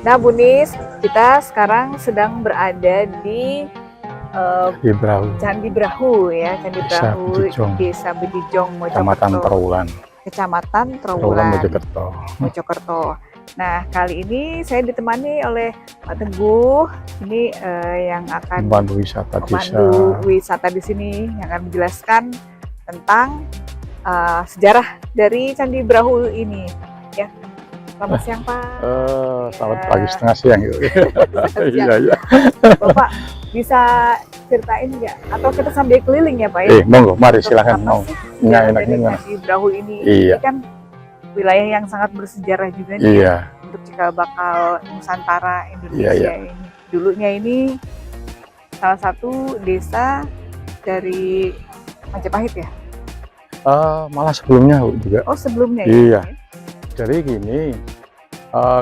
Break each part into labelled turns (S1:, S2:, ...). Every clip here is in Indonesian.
S1: Nah, Bu Nis, kita sekarang sedang berada di Candi Brahu ya, Candi Brahu, Desa Bejijong,
S2: Kecamatan Trawulan.
S1: Kecamatan Trawulan,
S2: Mojokerto.
S1: Nah, kali ini saya ditemani oleh Pak Teguh, ini yang akan
S2: memandu
S1: wisata di sini, yang akan menjelaskan tentang sejarah dari Candi Brahu ini, ya. Selamat siang, Pak.
S2: Selamat pagi setengah siang. Iya.
S1: Bapak bisa ceritain nggak? Atau kita sambil keliling ya, Pak? Ya?
S2: Monggo, mari silahkan. Mau.
S1: Enaknya Candi Brahu ini.
S2: Iya.
S1: Ini kan wilayah yang sangat bersejarah juga nih. Iya. Untuk cikal bakal Nusantara Indonesia ini. Dulunya ini salah satu desa dari Majapahit ya?
S2: Malah sebelumnya juga.
S1: Oh, sebelumnya
S2: iya.
S1: Ya?
S2: Jadi gini,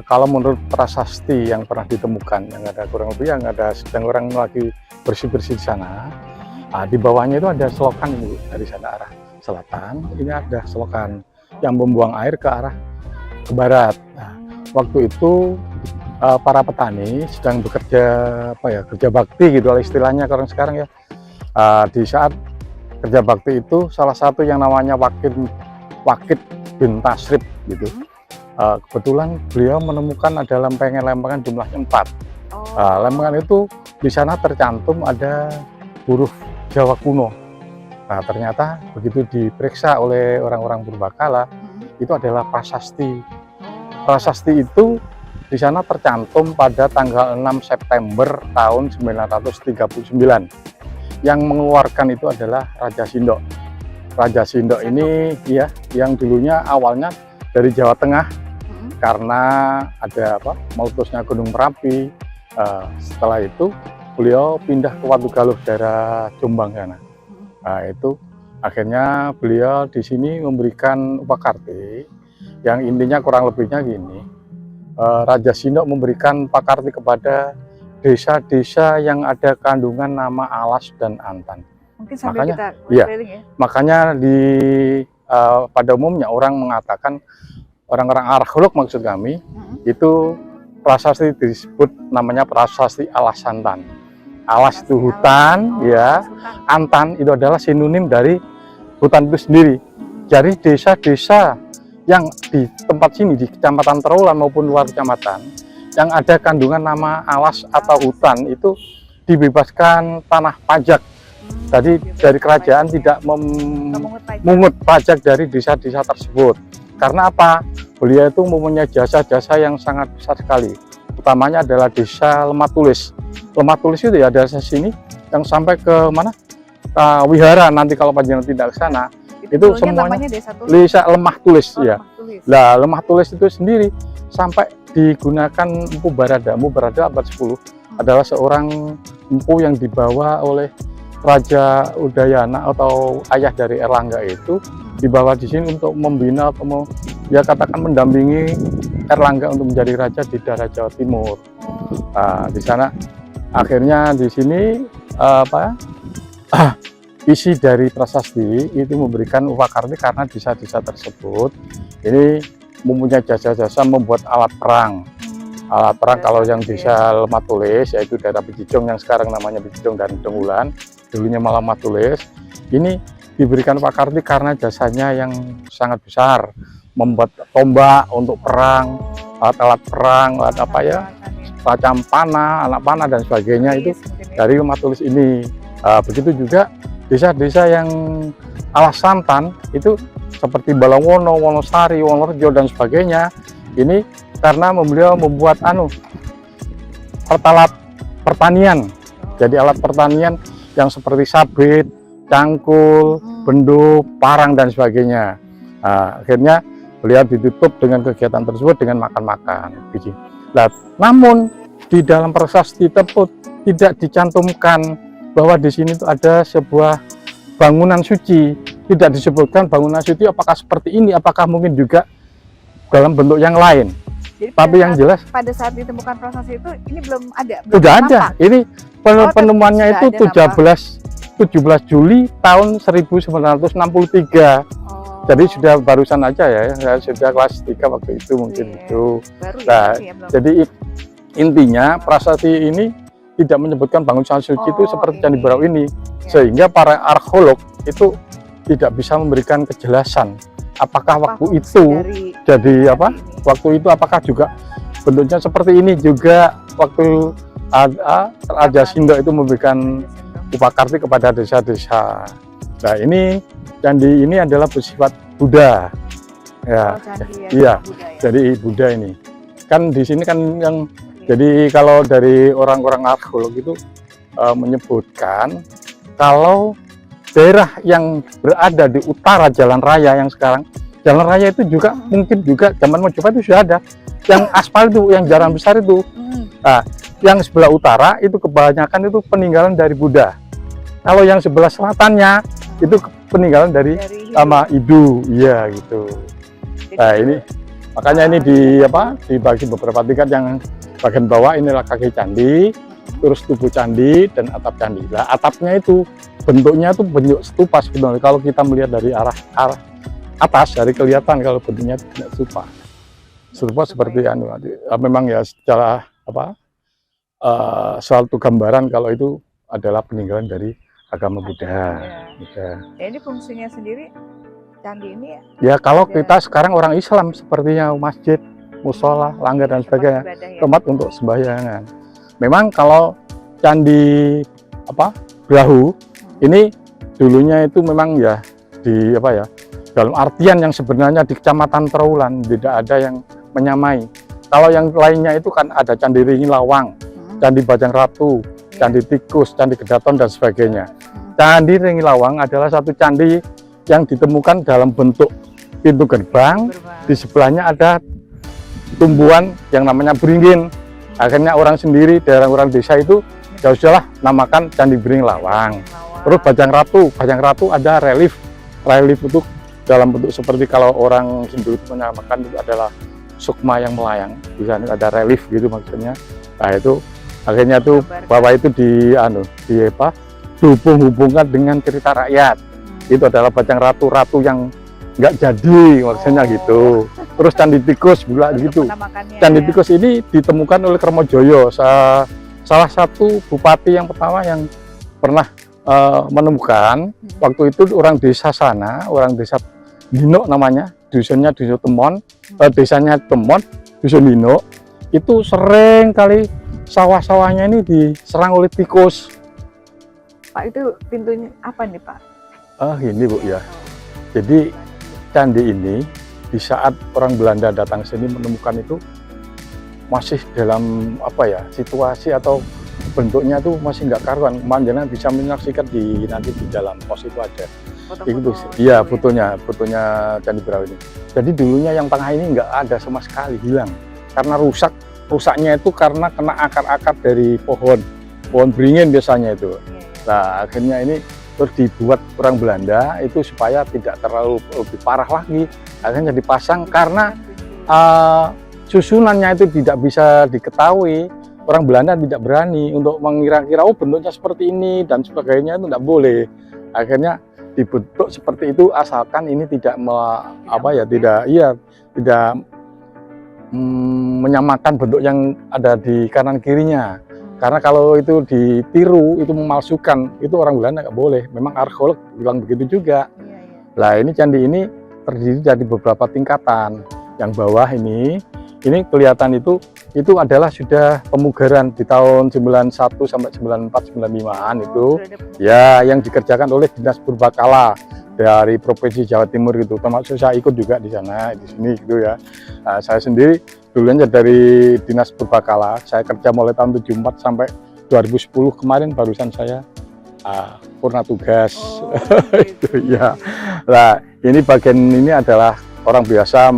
S2: kalau menurut prasasti yang pernah ditemukan, yang ada kurang lebih yang ada sedang orang lagi bersih-bersih di sana, di bawahnya itu ada selokan ini dari sana arah selatan. Ini ada selokan yang membuang air ke arah ke barat. Nah, waktu itu para petani sedang bekerja kerja bakti gitu, istilahnya orang sekarang ya. Di saat kerja bakti itu salah satu yang namanya Wakid bin Tasrib gitu. Kebetulan beliau menemukan ada lempengan jumlahnya 4. Lempengan itu di sana tercantum ada huruf Jawa kuno. Nah, ternyata begitu diperiksa oleh orang-orang purbakala, itu adalah prasasti. Prasasti itu di sana tercantum pada tanggal 6 September tahun 939. Yang mengeluarkan itu adalah Raja Sindok. Raja Sindok ini ya, yang dulunya awalnya dari Jawa Tengah, karena ada meletusnya Gunung Merapi. Setelah itu beliau pindah ke Watugaluh, daerah Jombang sana. Nah, itu akhirnya beliau di sini memberikan upakarti yang intinya kurang lebihnya gini. Raja Sindok memberikan upakarti kepada desa-desa yang ada kandungan nama Alas dan Antan.
S1: Mungkin sambil
S2: makanya,
S1: kita keliling ya.
S2: Makanya pada umumnya orang mengatakan, orang-orang arkeolog maksud kami, itu prasasti disebut namanya prasasti Alas Antan. Alas itu hutan, ya. Antan itu adalah sinonim dari hutan itu sendiri. Jadi desa-desa yang di tempat sini, di Kecamatan Trawulan maupun luar kecamatan, yang ada kandungan nama alas atau hutan, itu dibebaskan tanah pajak. Jadi dari kerajaan tidak memungut pajak dari desa-desa tersebut. Karena apa? Beliau itu mempunyai jasa-jasa yang sangat besar sekali. Utamanya adalah desa Lemah Tulis. Lemah Tulis itu ya dari sini yang sampai ke mana? Wihara, nanti kalau panjenengan tidak ke sana. Itu semuanya desa Lemah Tulis ya. Nah, Lemah Tulis itu sendiri sampai digunakan Empu Barada. Empu Barada abad 10 adalah seorang empu yang dibawa oleh Raja Udayana atau ayah dari Erlangga, itu dibawa di sini untuk membina atau katakan mendampingi Erlangga untuk menjadi raja di daerah Jawa Timur. Nah, di sana akhirnya di sini isi dari prasasti itu memberikan upakarti karena desa-desa tersebut ini mempunyai jasa-jasa membuat alat perang. Alat perang kalau yang desa Lemah Tulis, yaitu daerah Bejijong yang sekarang namanya Bejijong dan Trawulan, dulunya malah Lemah Tulis, ini diberikan upakarti karena jasanya yang sangat besar, membuat tombak untuk perang, alat-alat perang, alat macam panah, anak panah dan sebagainya, itu dari Lemah Tulis ini. Begitu juga desa-desa yang Alas Santan itu seperti Balongono, Wonosari, Wonorejo dan sebagainya, ini karena beliau membuat alat pertanian. Jadi alat pertanian yang seperti sabit, cangkul, benduk, parang dan sebagainya. Akhirnya beliau ditutup dengan kegiatan tersebut dengan makan-makan. Nah, namun di dalam prasasti tersebut tidak dicantumkan bahwa di sini itu ada sebuah bangunan suci. Tidak disebutkan bangunan suci apakah seperti ini, apakah mungkin juga dalam bentuk yang lain.
S1: Jadi
S2: tapi yang jelas
S1: pada saat ditemukan prasasti itu ini belum ada.
S2: Sudah ada. Ini penemuannya itu 17 Juli tahun 1963. Jadi sudah barusan aja ya, saya sudah kelas 3 waktu itu mungkin itu.
S1: Baru
S2: nah,
S1: ya,
S2: jadi intinya prasasti ini tidak menyebutkan bangun suci itu seperti Candi Brau ini, sehingga para arkeolog itu tidak bisa memberikan kejelasan apakah waktu itu jadi apa, waktu itu apakah juga bentuknya seperti ini juga waktu Raja Sindok itu memberikan upakarti kepada desa-desa. Nah ini candi ini adalah bersifat Buddha ya, iya, jadi Buddha ini kan di sini kan yang jadi kalau dari orang-orang arkeolog itu menyebutkan kalau daerah yang berada di utara jalan raya yang sekarang, jalan raya itu juga mungkin juga zaman Mojokerto itu sudah ada yang aspal itu, yang jalan besar itu. Nah, yang sebelah utara itu kebanyakan itu peninggalan dari Buddha. Kalau yang sebelah selatannya itu peninggalan dari sama Hindu, iya gitu. Nah ini makanya ini dibagi beberapa tingkat. Yang bagian bawah inilah kaki candi, terus tubuh candi dan atap candi. Nah atapnya itu bentuknya itu bentuk stupa sebenarnya. Kalau kita melihat dari arah atas dari kelihatan kalau bentuknya tidak stupa. Stupa seperti memang ya secara suatu gambaran kalau itu adalah peninggalan dari agama Buddha.
S1: Ya, ini fungsinya sendiri candi ini ya?
S2: Ya kalau kita sekarang orang Islam sepertinya masjid, musola, langgar dan sebagainya, tempat untuk sembahyangan. Memang kalau candi Brahu ini dulunya itu memang ya di dalam artian yang sebenarnya di Kecamatan Trawulan tidak ada yang menyamai. Kalau yang lainnya itu kan ada Candi Ringin Lawang, Candi Bajang Ratu, Candi Tikus, Candi Kedaton dan sebagainya. Candi Ringin Lawang adalah satu candi yang ditemukan dalam bentuk pintu gerbang. Di sebelahnya ada tumbuhan yang namanya beringin. Akhirnya orang sendiri, daerah orang desa itu ya sudahlah namakan Candi Beringin Lawang. Terus Bajang Ratu ada relief itu dalam bentuk seperti kalau orang Hindu itu menamakan itu adalah sukma yang melayang. Di sana ada relief gitu maksudnya. Nah itu akhirnya tuh bahwa itu dihubung-hubungkan dengan cerita rakyat. Itu adalah Bajang Ratu yang nggak jadi maksudnya gitu. Terus Candi Tikus juga gitu. Candi Tikus ini ditemukan oleh Kermojoyo, salah satu bupati yang pertama yang pernah menemukan. Waktu itu orang desa sana, orang desa Dino namanya, dusunnya Dusun Temon, desanya Temon, Dusun Dino, itu sering kali sawah-sawahnya ini diserang oleh tikus.
S1: Pak, itu pintunya apa nih Pak?
S2: Ini Bu ya. Jadi candi ini di saat orang Belanda datang sini menemukan itu masih dalam situasi atau bentuknya tuh masih nggak karuan. Manjana bisa menyaksikan nanti di dalam pos itu ada. Itu iya fotonya Candi Brau ini. Jadi dulunya yang tengah ini nggak ada sama sekali, hilang karena rusaknya itu karena kena akar-akar dari pohon beringin biasanya itu. Nah akhirnya ini terus dibuat orang Belanda itu supaya tidak terlalu lebih parah lagi, akhirnya dipasang karena susunannya itu tidak bisa diketahui. Orang Belanda tidak berani untuk mengira-kira bentuknya seperti ini dan sebagainya, itu tidak boleh. Akhirnya dibentuk seperti itu asalkan ini tidak menyamakan bentuk yang ada di kanan kirinya. Karena kalau itu ditiru, itu memalsukan, itu orang Belanda nggak boleh. Memang arkeolog bilang begitu juga. Nah ini candi ini terdiri dari beberapa tingkatan. Yang bawah ini kelihatan itu adalah sudah pemugaran di tahun 91 sampai 94, 95-an itu. Ya, yang dikerjakan oleh Dinas Purbakala dari Provinsi Jawa Timur gitu. Termasuk saya ikut juga di sana, di sini gitu ya. Nah, saya sendiri dulunya dari Dinas Purbakala, saya kerja mulai tahun 74 sampai 2010 kemarin barusan saya purna tugas. Itu ya. Nah, ini bagian ini adalah orang biasa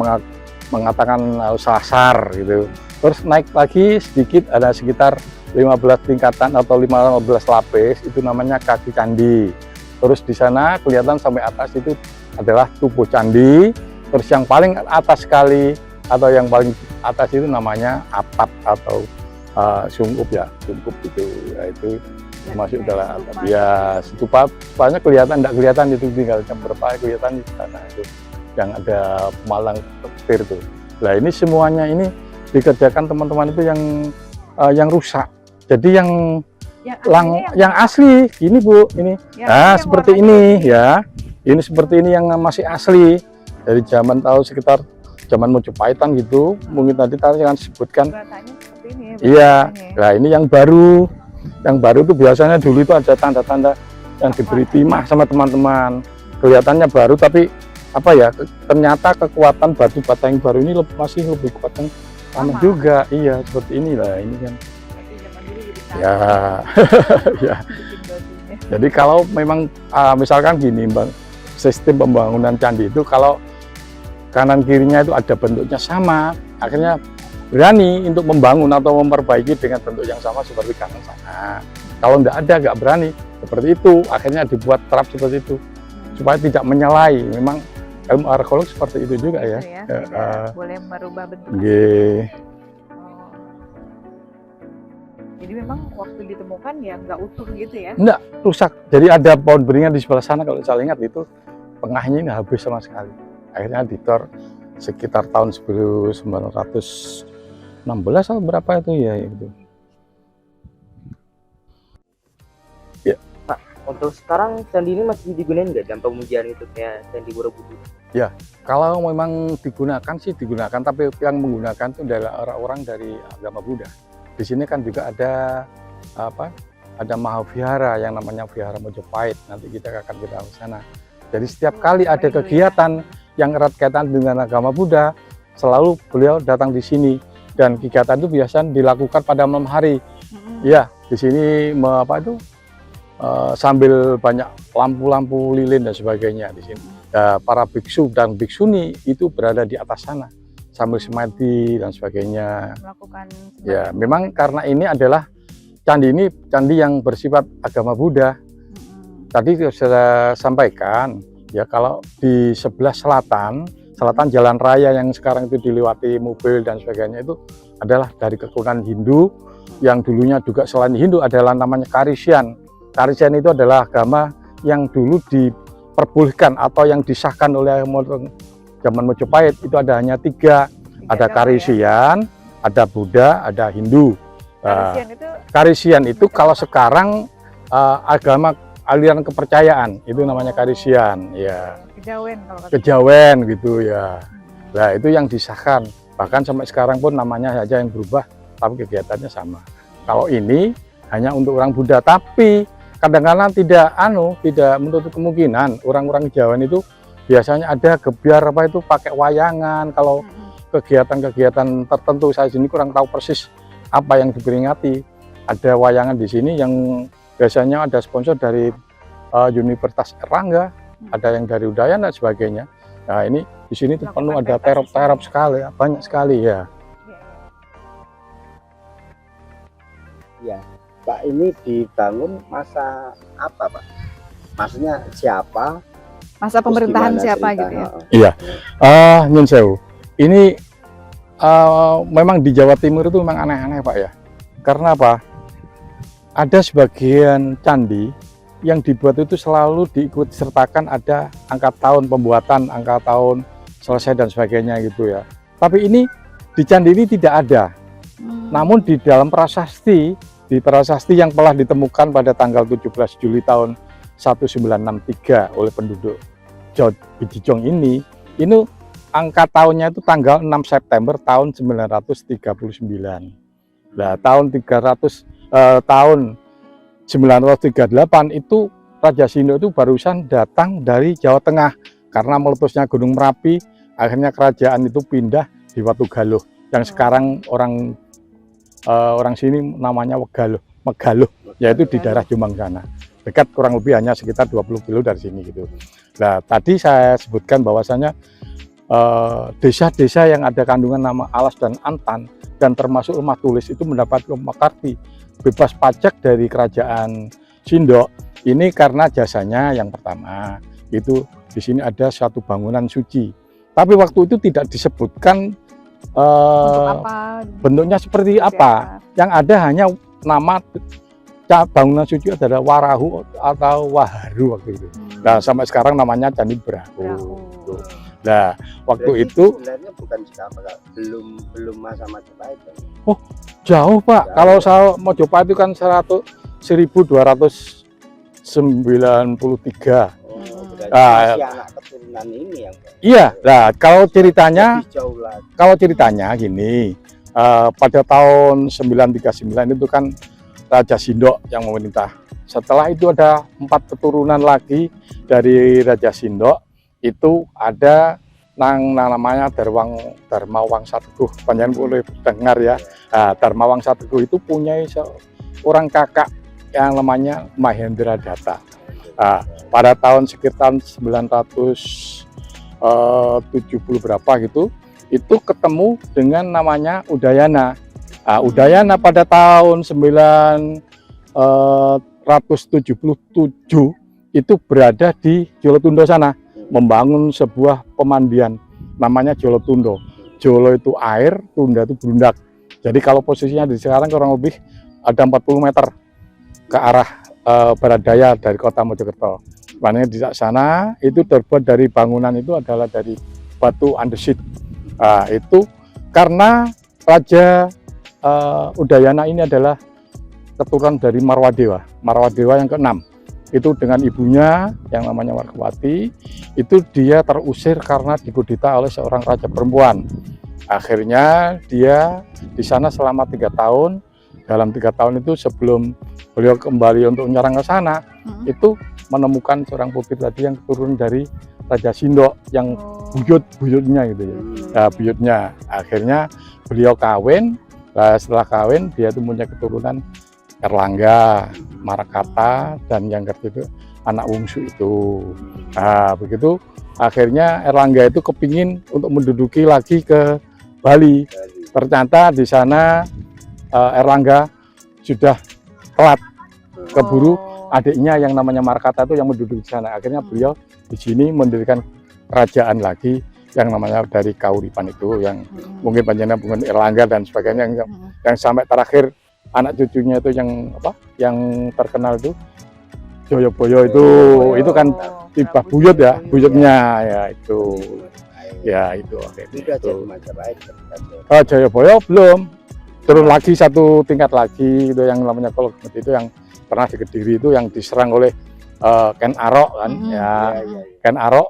S2: mengatakan sasar gitu. Terus naik lagi sedikit ada sekitar 15 tingkatan atau 15 lapis, itu namanya kaki candi. Terus di sana kelihatan sampai atas itu adalah tubuh candi. Terus yang paling atas sekali atau yang paling atas itu namanya atap atau sungkup ya, sungkup itu, yaitu masuk dalam atap. Ya stupanya kelihatan, tidak kelihatan itu tinggal berapa kelihatan di sana itu yang ada pemalang petir itu. Nah ini semuanya ini dikerjakan teman-teman itu yang yang rusak. Jadi yang
S1: aslinya
S2: asli ini Bu, ini.
S1: yang
S2: seperti
S1: warnanya
S2: ini ya. Ini seperti ini yang masih asli dari zaman tahun sekitar zaman Mojopahitan gitu. Mungkin tadi yang disebutkan.
S1: batanya seperti ini ya.
S2: Iya.
S1: Batanya.
S2: Nah, ini yang baru. Yang baru itu biasanya dulu itu ada tanda-tanda yang diberi timah sama teman-teman. Kelihatannya baru tapi apa ya? Ternyata kekuatan batu bata yang baru ini masih lebih kuat yang lama juga. Iya, seperti inilah ini kan. Ya, ya. Jadi kalau memang misalkan gini, Bang, sistem pembangunan candi itu kalau kanan kirinya itu ada bentuknya sama, akhirnya berani untuk membangun atau memperbaiki dengan bentuk yang sama seperti kanan sana. Kalau nggak berani seperti itu, akhirnya dibuat trap seperti itu supaya tidak menyalahi. Memang ilmu arkeolog seperti itu juga ya.
S1: Boleh merubah bentuk. Jadi memang waktu ditemukan ya nggak utuh gitu ya?
S2: Nggak, rusak. Jadi ada pohon beringin di sebelah sana, kalau saya ingat itu tengahnya ini habis sama sekali. Akhirnya ditor sekitar tahun 1916 atau berapa itu ya itu.
S3: Ya. Pak, untuk sekarang candi ini masih digunakan nggak dalam pemujian itu kayak Candi Borobudur?
S2: Ya, kalau memang digunakan sih digunakan, tapi yang menggunakan itu adalah orang-orang dari agama Buddha. Di sini kan juga ada ada Mahavihara yang namanya Vihara Mojopahit. Nanti kita akan ke sana. Jadi setiap kali ada kegiatan yang erat kaitan dengan agama Buddha, selalu beliau datang di sini. Dan kegiatan itu biasanya dilakukan pada malam hari. Ya, di sini sambil banyak lampu-lampu lilin dan sebagainya di sini. Para biksu dan biksuni itu berada di atas sana sambil semadi dan sebagainya.
S1: Melakukan
S2: ya, memang karena ini adalah candi yang bersifat agama Buddha. Tadi sudah sampaikan ya, kalau di sebelah selatan jalan raya yang sekarang itu dilewati mobil dan sebagainya itu adalah dari keturunan Hindu, yang dulunya juga selain Hindu adalah namanya Karisian. Karisian itu adalah agama yang dulu diperbolehkan atau yang disahkan oleh zaman Mojopahit. Itu ada hanya tiga, ada Karisian, ada Buddha, ada Hindu. Karisian itu kalau sekarang agama aliran kepercayaan, itu namanya Karisian ya. Kejawen gitu ya. Nah, itu yang disahkan. Bahkan sampai sekarang pun namanya saja yang berubah, tapi kegiatannya sama. Kalau ini hanya untuk orang Buddha, tapi kadang-kadang tidak menutup kemungkinan orang-orang Jawa itu biasanya ada gebyar pakai wayangan. Kalau kegiatan-kegiatan tertentu, saya sini kurang tahu persis apa yang diperingati. Ada wayangan di sini yang biasanya ada sponsor dari Universitas Erlangga, ada yang dari Udayana dan sebagainya. Nah, ini di sini tuh penuh ada terop-terop sekali, banyak sekali ya.
S3: Ya, Pak, ini dibangun masa apa, Pak? Maksudnya siapa?
S1: Masa pemerintahan siapa gitu ya?
S2: Iya, Nyun Sewu. Ini memang di Jawa Timur itu memang aneh-aneh Pak ya. Karena apa? Ada sebagian candi yang dibuat itu selalu diikut sertakan ada angka tahun pembuatan, angka tahun selesai dan sebagainya gitu ya. Tapi ini di candi ini tidak ada. Namun di dalam prasasti yang telah ditemukan pada tanggal 17 Juli tahun 1963 oleh penduduk Bejijong ini angka tahunnya itu tanggal 6 September tahun 939. Nah, tahun 938 itu Raja Sindho itu barusan datang dari Jawa Tengah karena meletusnya Gunung Merapi. Akhirnya kerajaan itu pindah di Watugaluh yang sekarang orang sini namanya Megaluh, yaitu di daerah Jombang sana. Dekat, kurang lebih hanya sekitar 20 kilo dari sini gitu. Nah, tadi saya sebutkan bahwasanya desa-desa yang ada kandungan nama Alas dan Antan dan termasuk Lemah Tulis itu mendapat makarti bebas pajak dari kerajaan Sindho. Ini karena jasanya yang pertama itu di sini ada suatu bangunan suci. Tapi waktu itu tidak disebutkan bentuknya seperti apa. Yang ada hanya nama bangunan suci adalah Warahu atau Waharu waktu itu. Nah, sampai sekarang namanya Candi Brahu. Nah, waktu
S4: Berarti
S2: itu
S4: sebenarnya bukan Cikapa, Kak. belum masa Majapahit kan?
S2: jauh Pak.
S4: Jauh.
S2: Kalau saya Mojopahit itu kan 1293.
S4: Oh, berarti
S2: Ah,
S4: masih anak keturunan ini yang
S2: Iya. Nah, kalau ceritanya
S4: lebih jauh lagi.
S2: Gini, pada tahun 939 itu kan Raja Sindok yang memerintah. Setelah itu ada 4 keturunan lagi dari Raja Sindok. Itu ada namanya Dharma Wangsa Teguh. Panjenengan boleh dengar ya. Nah, Dharma Wangsa Teguh itu punya seorang kakak yang namanya Mahendra Datta. Nah, pada tahun sekitar 970 berapa gitu, itu ketemu dengan namanya Udayana. Nah, Udayana pada tahun 977 itu berada di Jolotundo sana, membangun sebuah pemandian namanya Jolotundo. Jolo itu air, Tunda itu berundak. Jadi kalau posisinya di sekarang kurang lebih ada 40 meter ke arah barat daya dari kota Mojokerto. Makanya di sana itu terbuat dari bangunan itu adalah dari batu andesit. Nah, itu karena Raja Udayana ini adalah keturunan dari Marwadewa yang ke-6. Itu dengan ibunya yang namanya Warkawati, itu dia terusir karena dikudeta oleh seorang raja perempuan. Akhirnya dia di sana selama 3 tahun. Dalam 3 tahun itu sebelum beliau kembali untuk menyerang ke sana, itu menemukan seorang putri tadi yang turun dari Raja Sindok yang buyutnya gitu ya. Nah, buyutnya. Akhirnya beliau kawin. Nah, setelah kawin dia itu punya keturunan Erlangga, Marakata, dan yang ketiga anak wungsu itu. Nah, begitu akhirnya Erlangga itu kepingin untuk menduduki lagi ke Bali. Ternyata di sana Erlangga sudah telat keburu adiknya yang namanya Marakata itu yang menduduki di sana. Akhirnya beliau di sini mendirikan kerajaan lagi yang namanya dari Kauripan itu, yang mungkin panjenengan bukan Erlangga dan sebagainya, yang sampai terakhir anak cucunya itu yang apa? Yang terkenal itu Joyoboyo itu kan tiba buyut ya, buyutnya ya itu. Ya itu
S4: Udah
S2: itu.
S4: jadi Majapahit.
S2: Joyoboyo belum. Turun lagi satu tingkat lagi itu yang namanya Kolokmet itu yang pernah di Kediri itu yang diserang oleh Ken Arok kan ya. Ken Arok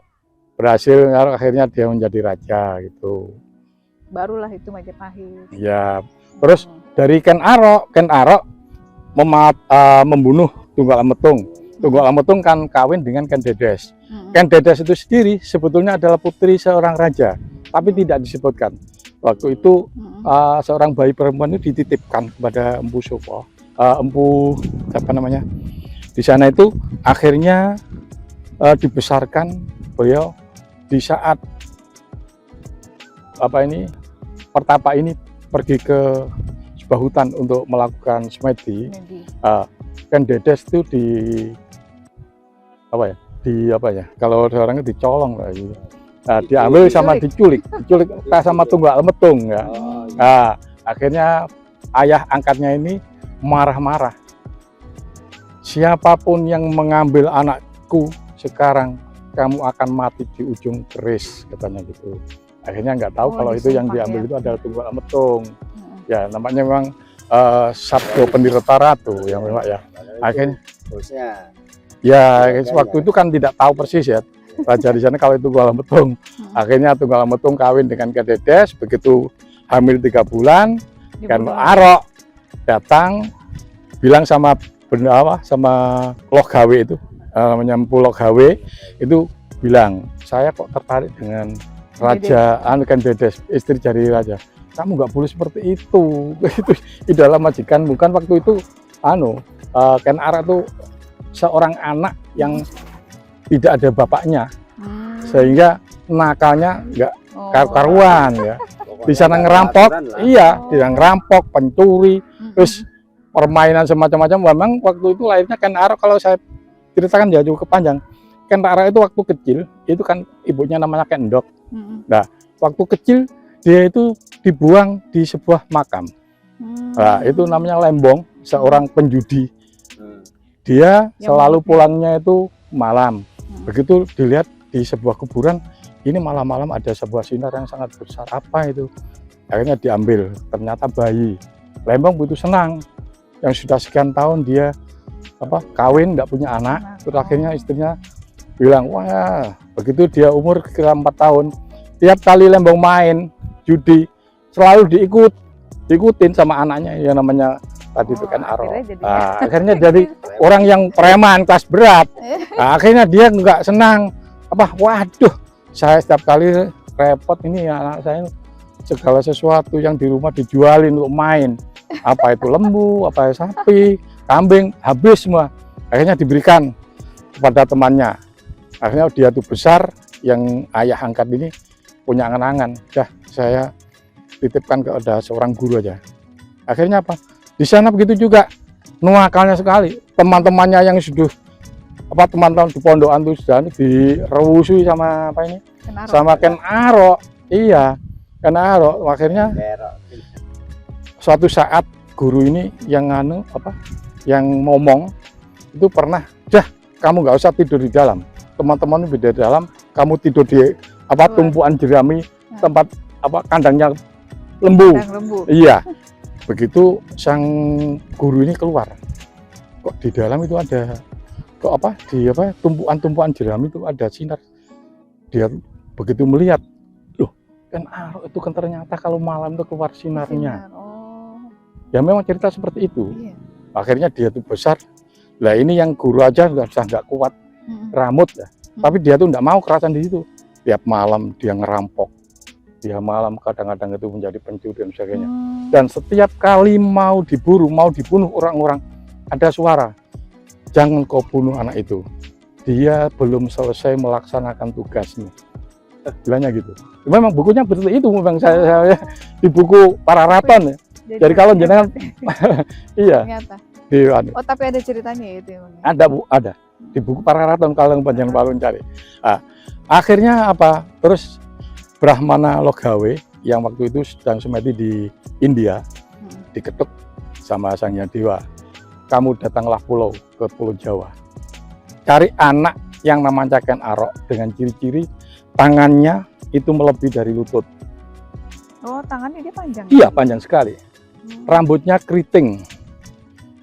S2: berhasil, akhirnya dia menjadi raja gitu.
S1: Barulah itu Majapahit.
S2: Ya, terus dari Ken Arok membunuh Tunggal Ametung. Tunggal Ametung kan kawin dengan Ken Dedes. Ken Dedes itu sendiri sebetulnya adalah putri seorang raja, tapi tidak disebutkan. Waktu itu seorang bayi perempuan itu dititipkan kepada Empu Sopo, Empu apa namanya? Di sana itu akhirnya dibesarkan beliau di saat apa ini pertapa ini pergi ke sebuah hutan untuk melakukan semedi. Ken Dedes itu kalau orang itu dicolong lah gitu. Nah, diambil sama diculik sama Tunggal Ametung ya. Nah, akhirnya ayah angkatnya ini marah-marah. Siapapun yang mengambil anakku sekarang, kamu akan mati di ujung keris, katanya gitu. Akhirnya nggak tahu kalau itu yang diambil itu adalah Tunggal Ametung. Ya, namanya memang Sabdo Pendirata Ratu yang memang ya. Akhirnya ya waktu itu kan tidak tahu persis ya raja di sana kalau itu Tunggal Ametung. Akhirnya Tunggal Ametung kawin dengan Ken Dedes, begitu hamil 3 bulan, Ken Arok datang bilang sama Loh Gawe itu, namanya Empu Loh Gawe itu bilang, saya kok tertarik dengan raja Ken Dedes, istri dari raja. Kamu nggak boleh seperti itu. Itu idola majikan, bukan waktu itu Ken Arok itu seorang anak yang tidak ada bapaknya, sehingga nakalnya nggak karuan ya. Di sana ngerampok, ngerampok, pencuri, terus permainan semacam-macam. Memang waktu itu lahirnya Ken Arok, kalau saya ceritakan ya cukup panjang. Ken Arok itu waktu kecil, itu kan ibunya namanya Ken Endok. Nah, waktu kecil dia itu dibuang di sebuah makam. Nah, itu namanya Lembong, seorang penjudi. Dia selalu pulangnya itu malam. Begitu dilihat di sebuah kuburan ini malam-malam ada sebuah sinar yang sangat besar. Apa itu? Akhirnya diambil, ternyata bayi. Lembang begitu senang, yang sudah sekian tahun dia kawin nggak punya anak, terus akhirnya istrinya bilang, wah, begitu dia umur kira 4 tahun, tiap kali Lembang main judi selalu diikutin sama anaknya yang namanya tadi itu kan Aro. Akhirnya jadi orang yang preman kelas berat. Nah, akhirnya dia nggak senang, waduh, saya setiap kali repot ini anak saya segala sesuatu yang di rumah dijualin untuk main, apa itu lembu, apa sapi, kambing, habis semua. Akhirnya diberikan kepada temannya. Akhirnya dia tuh besar, yang ayah angkat ini punya angan-angan, saya titipkan kepada seorang guru aja. Akhirnya apa? Di sana begitu juga, nuakalnya sekali. Teman-temannya yang sudah teman-teman di pondokan tuh sudah direwusui sama sama Ken Aro. Iya, Ken Aro. Akhirnya suatu saat guru ini yang yang ngomong itu pernah, kamu nggak usah tidur di dalam. Teman-teman beda di dalam, kamu tidur di tumpuan jerami, tempat kandangnya lembu. Iya. Begitu sang guru ini keluar, kok di dalam itu ada tumpuan jerami itu ada sinar. Dia begitu melihat, loh, kan Aro itu kan ternyata kalau malam itu keluar sinarnya. Ya memang cerita seperti itu. Iya. Akhirnya dia tuh besar. Lah ini yang guru aja sudah nggak kuat rambut ya. Tapi dia tuh nggak mau kerasan di situ. Tiap malam dia ngerampok. Dia malam kadang-kadang itu menjadi pencuri dan sebagainya. Dan setiap kali mau diburu, mau dibunuh orang-orang, ada suara, jangan kau bunuh anak itu. Dia belum selesai melaksanakan tugasnya. Bilangnya gitu. Memang bukunya seperti itu, memang saya di buku Pararaton ya. Jadi kalau jenengan iya.
S1: Oh, tapi ada ceritanya ya itu emang.
S2: Ada Bu, ada. Di buku Pararaton kalau panjang balon cari. Akhirnya apa? Terus Brahmana Logawe yang waktu itu sedang semedi di India diketuk sama Sang Hyang Dewa. Kamu datanglah ke Pulau Jawa. Cari anak yang namanya Ken Aro dengan ciri-ciri tangannya itu melebihi dari lutut.
S1: Oh, tangannya dia panjang?
S2: Iya, panjang sekali. Rambutnya keriting,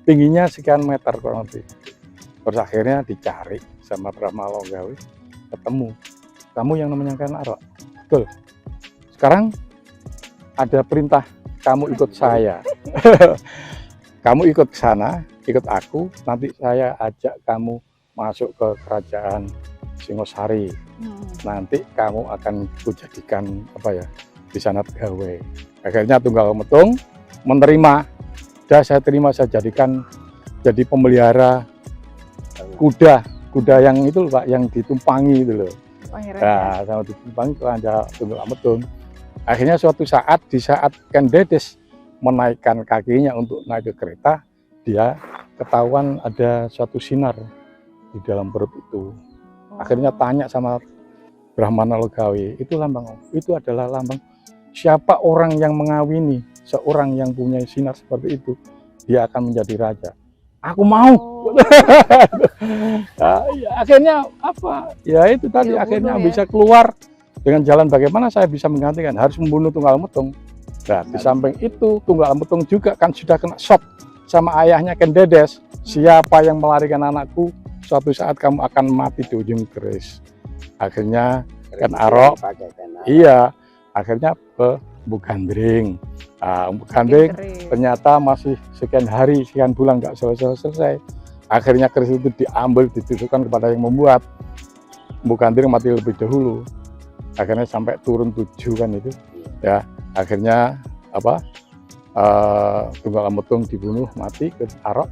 S2: tingginya sekian meter kurang lebih. Terus akhirnya dicari sama Brahmana Logawe, ketemu. Kamu yang namanya Ken Aro. Betul. Sekarang ada perintah, kamu ikut saya. Kamu ikut ke sana, ikut aku. Nanti saya ajak kamu masuk ke kerajaan Singosari. Nanti kamu akan kujadikan di sana pegawai. Akhirnya Tunggal Metung menerima. Saya terima, saya jadikan jadi pemelihara kuda yang itu Pak, yang ditumpangi itu loh. Nah, sama ditumpangi ke Tunggal Metung. Akhirnya suatu saat, di saat Ken Dedes menaikkan kakinya untuk naik ke kereta, dia ketahuan ada suatu sinar di dalam perut itu. Akhirnya tanya sama Brahmana Logawe, itu adalah lambang siapa orang yang mengawini seorang yang punya sinar seperti itu, dia akan menjadi raja. Aku mau. Nah, ya, akhirnya ya itu tadi akhirnya bisa keluar dengan jalan bagaimana saya bisa menggantikan, harus membunuh Tunggal Metung. Nah, di samping itu Tunggal Metung juga kan sudah kena shock sama ayahnya Ken Dedes. Siapa yang melarikan anakku, suatu saat kamu akan mati di ujung keris. Akhirnya Ken Aro, iya, akhirnya ke Bugandring. Bugandring ternyata masih sekian hari, sekian bulan nggak selesai. Akhirnya keris itu diambil, ditusukkan kepada yang membuat. Bugandring mati lebih dahulu. Akhirnya sampai turun 7 kan itu. Ya, akhirnya Tunggal Metung dibunuh, mati, ke Aro,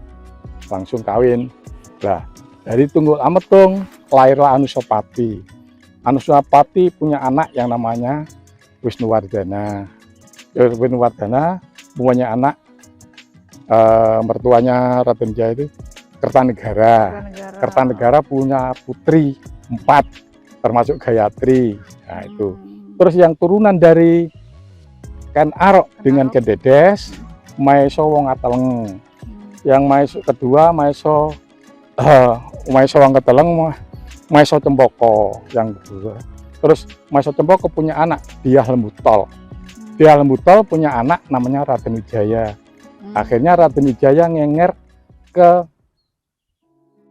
S2: langsung kawin. Nah, dari Tunggal Metung lahirlah Anusapati. Anusapati punya anak yang namanya Wisnuwardana. Wisnuwardana punya anak mertuanya Raden Jaya itu Kertanegara. Kertanegara punya putri 4 termasuk Gayatri. Nah, itu. Terus yang turunan dari Ken Aro dengan Ken Dedes, Maeso Wong Ateleng. Yang Maeso kedua, Maeso Wong Ateleng Maeso Cempoko yang kedua. Terus Maeso Cempoko punya anak Dyah Lembutol. Dyah Lembutol punya anak namanya Raden Wijaya. Akhirnya Raden Wijaya ngenger ke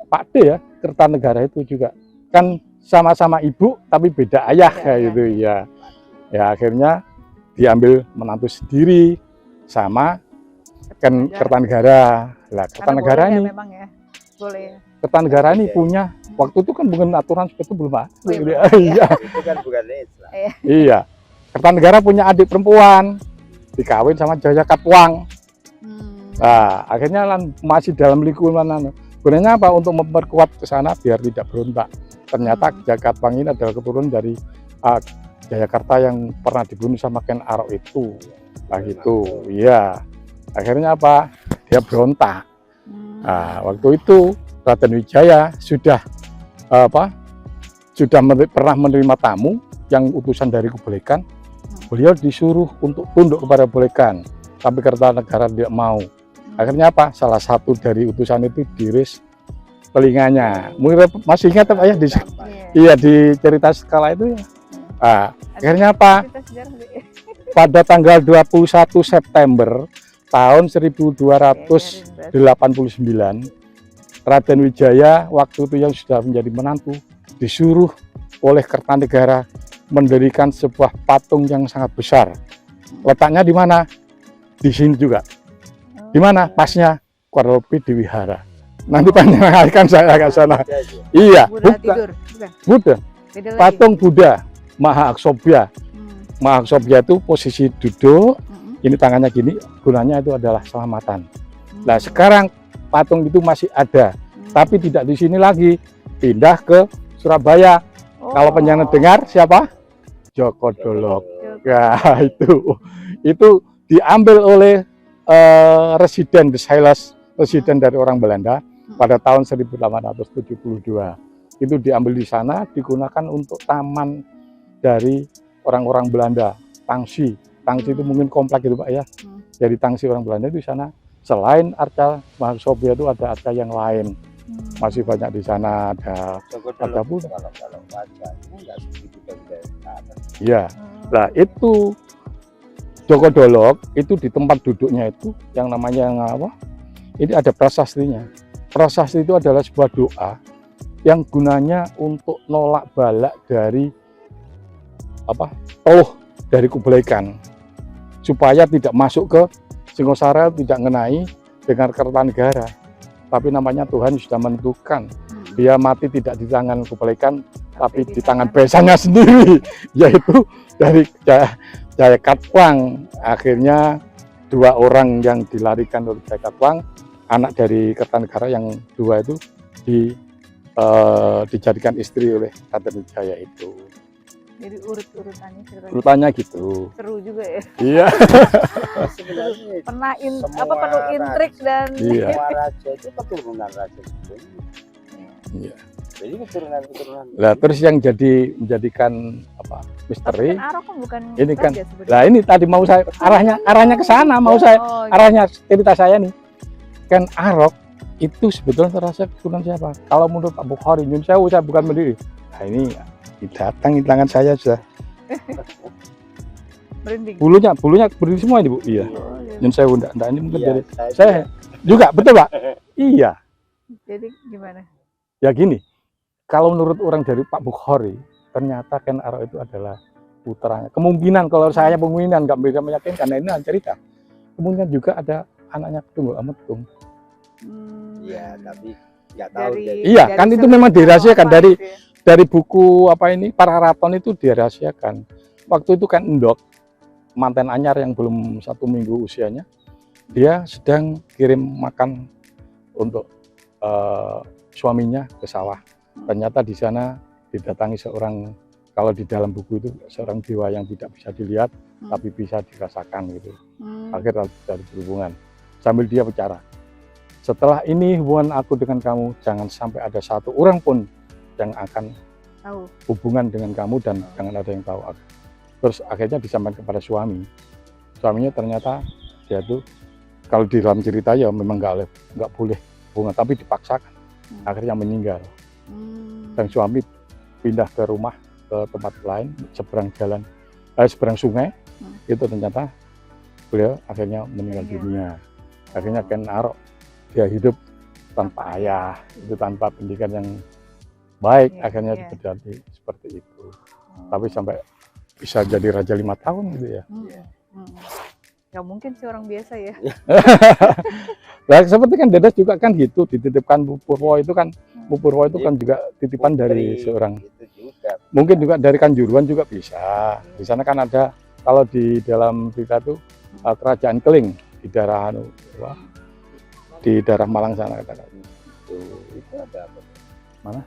S2: Pak D ya, Kertanegara itu juga. Kan sama-sama ibu tapi beda ayah kayak gitu ya. Ya akhirnya diambil menantu sendiri sama Kertanegara. Lah Kertanegara ini
S1: memang ya. Boleh.
S2: Kertanegara ini punya waktu itu kan bukan aturan seperti itu belum ada.
S1: Iya.
S2: Iya.
S4: Itu kan bukan Islam.
S2: Iya. Kertanegara punya adik perempuan dikawin sama Jaya Katwang. Nah, akhirnya masih dalam lingkungan gunanya apa? Untuk memperkuat ke sana biar tidak berontak. Ternyata Jaya Katwang ini adalah keturunan dari Jayakarta yang pernah dibunuh sama Ken Arok itu. Nah gitu. Iya. Akhirnya apa? Dia berontak. Nah, waktu itu Raden Wijaya sudah pernah menerima tamu yang utusan dari Kubeleikan. Beliau disuruh untuk tunduk kepada Kubeleikan, tapi Kertanegara tidak mau. Akhirnya apa? Salah satu dari utusan itu diiris telinganya. Masih ingat Pak ya iya di cerita Skala itu ya. Nah, akhirnya apa? Pada tanggal 21 September tahun 1289, Raden Wijaya waktu itu yang sudah menjadi menantu disuruh oleh Kertanegara mendirikan sebuah patung yang sangat besar. Letaknya di mana? Di sini juga. Di mana? Pasnya kurang lebih di wihara. Nanti panjang akan saya ke sana. Iya, Buddha. Patung Buddha Maha Aksobhya. Maha Aksobhya itu posisi duduk, ini tangannya gini, gunanya itu adalah selamatan. Nah, sekarang patung itu masih ada, tapi tidak di sini lagi, pindah ke Surabaya. Kalau penyanyi dengar siapa? Joko Dolok. Nah, itu diambil oleh residen The Silas, residen dari orang Belanda pada tahun 1872. Itu diambil di sana, digunakan untuk taman dari orang-orang Belanda, Tangsi. Tangsi itu mungkin komplek itu Pak ya. Jadi Tangsi orang Belanda itu di sana. Selain arca Maha Aksobhya itu ada arca yang lain. Masih banyak di sana, ada pun.
S4: Kalau wajah ini enggak segitu dari
S2: Iya. Nah, itu Joko Dolok itu di tempat duduknya itu yang namanya apa? Ini ada prasastinya. Prasasti itu adalah sebuah doa yang gunanya untuk nolak balak dari Teluh dari Kubeleikan supaya tidak masuk ke Singosara, tidak mengenai dengan Kertanegara. Tapi namanya Tuhan sudah menentukan dia mati tidak di tangan Kubeleikan tapi di tangan besannya sendiri, yaitu dari Jaya Katwang. Akhirnya 2 orang yang dilarikan oleh Jaya Katwang, anak dari Kertanegara yang 2 itu dijadikan istri oleh Raden Wijaya itu.
S1: Jadi urutannya ceritanya.
S2: Urutannya gitu.
S1: Seru juga ya.
S2: Iya.
S1: Penuh intrik dan
S4: semua raja itu keturunan raja itu.
S2: Iya.
S4: Jadi keturunan.
S2: Lah terus yang menjadikan misteri.
S1: Ken Arok kan bukan
S2: Ini kan.
S1: raja sebenarnya.
S2: Lah ini tadi mau saya arahnya ke sana arahnya cerita saya nih. Ken Arok itu sebetulnya terasa keturunan siapa? Kalau menurut Pak Bukhari, Nyun Sewu saya bukan mendiri. Nah ini datang di tangan saya sudah. Bulunya berdiri semua ini Bu. Iya. Nyun Sewu enggak ini mungkin dari saya juga betul Pak. Iya.
S1: Jadi gimana?
S2: Ya gini. Kalau menurut orang dari Pak Bukhari, ternyata Ken Arok itu adalah putranya. Kemungkinan kalau saya kemungkinan nggak bisa meyakinkan karena ini cerita. Kemungkinan juga ada anaknya Tunggul Ametung.
S4: Iya, tapi nggak tahu.
S2: Iya, kan itu memang dirahasiakan dari buku Pararaton itu dirahasiakan. Waktu itu kan Endok, manten anyar yang belum 1 minggu usianya, dia sedang kirim makan untuk suaminya ke sawah. Ternyata di sana didatangi seorang, kalau di dalam buku itu seorang dewa yang tidak bisa dilihat tapi bisa dirasakan gitu. Akhirnya dari berhubungan sambil dia bicara. Setelah ini hubungan aku dengan kamu jangan sampai ada 1 orang pun yang akan tahu hubungan dengan kamu dan jangan ada yang tahu. Terus akhirnya disampaikan kepada suami. Suaminya ternyata dia tuh kalau di dalam cerita ya memang nggak boleh hubungan tapi dipaksakan. Akhirnya meninggal. sang suami pindah ke rumah ke tempat lain seberang jalan, seberang sungai, itu ternyata beliau akhirnya meninggal dunia. Akhirnya Ken Arok dia hidup tanpa ayah, itu tanpa pendidikan yang baik, akhirnya terjadi seperti itu. Tapi sampai bisa jadi raja 5 tahun gitu ya.
S1: Nggak mungkin sih orang biasa ya.
S2: Nah, seperti kan Dedes juga kan gitu, dititipkan Bu Purwo itu kan, Bu Purwo itu kan juga titipan dari seorang, mungkin juga dari Kanjuruhan juga bisa. Di sana kan ada, kalau di dalam berita itu kerajaan Keling di daerah di daerah Malang sana katakan.
S4: Itu ada apa?
S2: Mana?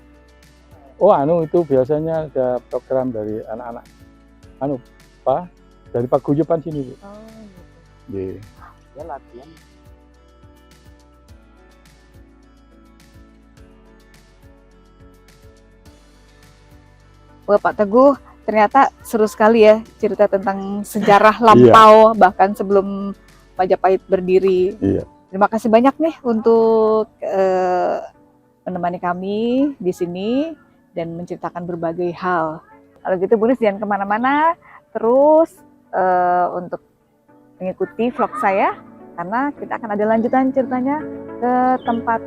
S2: Oh, itu biasanya ada program dari anak-anak dari paguyuban sini, Bu.
S1: Oh,
S2: Iya.
S3: Ya latihan.
S1: Wah, Pak Teguh, ternyata seru sekali ya cerita tentang sejarah lampau bahkan sebelum Majapahit berdiri.
S2: Iya.
S1: Terima kasih banyak nih untuk menemani kami di sini dan menceritakan berbagai hal. Kalau gitu Bu Nis jangan kemana-mana, terus untuk mengikuti vlog saya karena kita akan ada lanjutan ceritanya ke tempat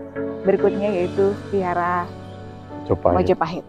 S1: berikutnya yaitu Vihara Majapahit.